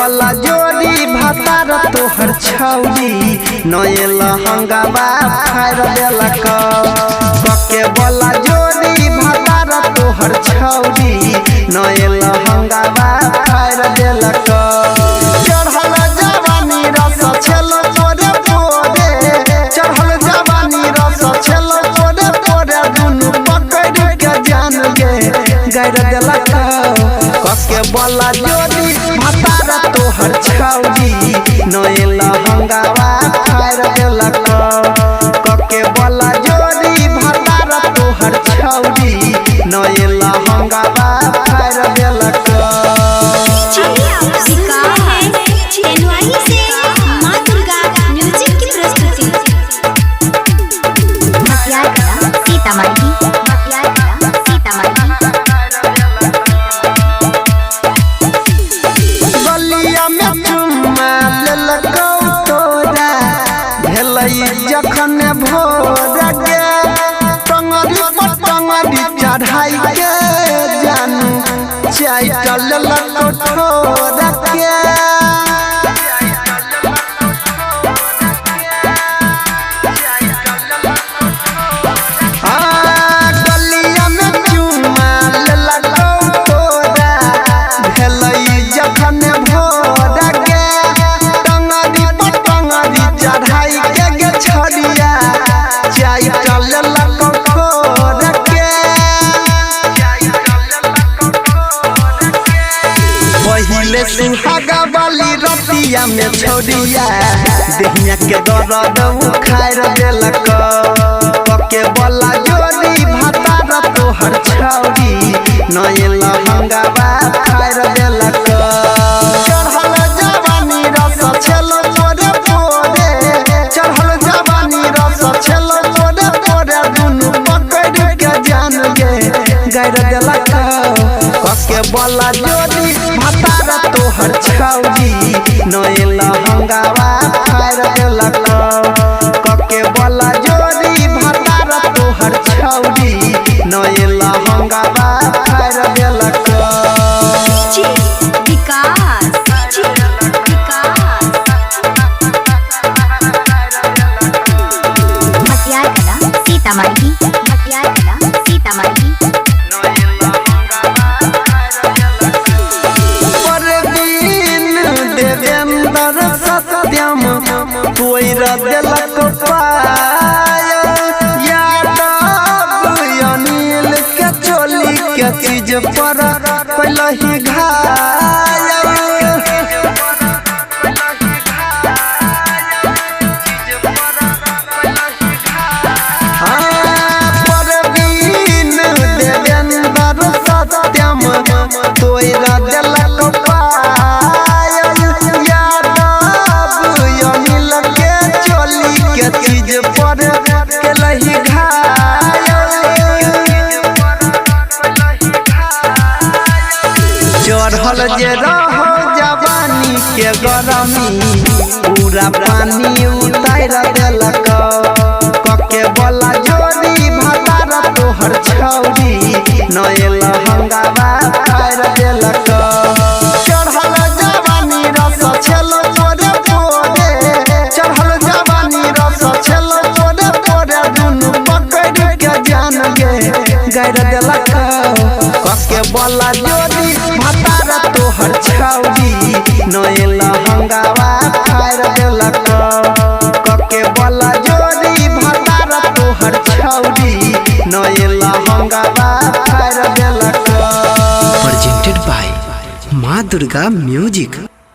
बोला जोड़ी भातार तोहर छौरी नए लहंगावा फाड़ देलक के बोला जोड़ी भातार तोहर छौरी नए लहंगावा फाड़ देलक चढ़ल जवानी रस छेल पोरे पोरे चढ़ल जवानी रस छेल पोरे पोरे दुनु पकड़ के जान गे गाड़ देलक के बोला जोड़ी भातार तोहर छौरी नए लहंगावा फाड़ देलक के बोला जोड़ी भातार तोहर छौरी नए लहंगावा फाड़ देलक। जखन भोर के टंगरी पर टंगरी चढ़ाई के जानू चाइटल लकोठोर के गलिया में चुमा लेलको तोरा भेलई जखन भोर के टंगरी पर टंगरी चढ़ाई के छड़िया चाइटल लकोठोर के पहिले सुहागा वाली रतिया में छोड़िया देहिया के दर्द उखाड़ देलक के बोला जोड़ी भातार तोहर छौरी नए लहंगावा फाड़ देलक चढ़ल जवानी रस छेल पोरे पोरे चढ़ल जवानी रस छेल पोरे पोरे दुनु पकड़ के जान गे गाड़ देलक के बोला जोड़ी भातार तोहर छौरी नए लहंगावा फाड़ देलक के बोला जोड़ी भातार तोहर छौरी नए लहंगावा फाड़ देलक। देवेंद्र सत्यम तोड़ देलक पायल यादव अनिल के चोली के चीज पर पहलही घायल परवीन देवेंद्र सत्यम तोड़ देलक चीज पर केलही घायल चढ़ल जे रहो जवानी के गरमी पूरा पानी उतार देलक के बोला जोड़ी भातार तोहर छौरी नए लहंगावा फाड़ देलक चढ़ल जवानी रस छेल पोरे पोरे चढ़ल जवानी रस छेल पोरे पोरे दुनु पकड़ के जान गे गाड़ देलक के बोला जोड़ी भातार तोहर छौरी नए लहंगावा फाड़ देलक के बोला जोड़ी भातार तोहर छौरी नए लहंगावा फाड़ देलक। प्रेजेंटेड बाय माँ दुर्गा म्यूजिक।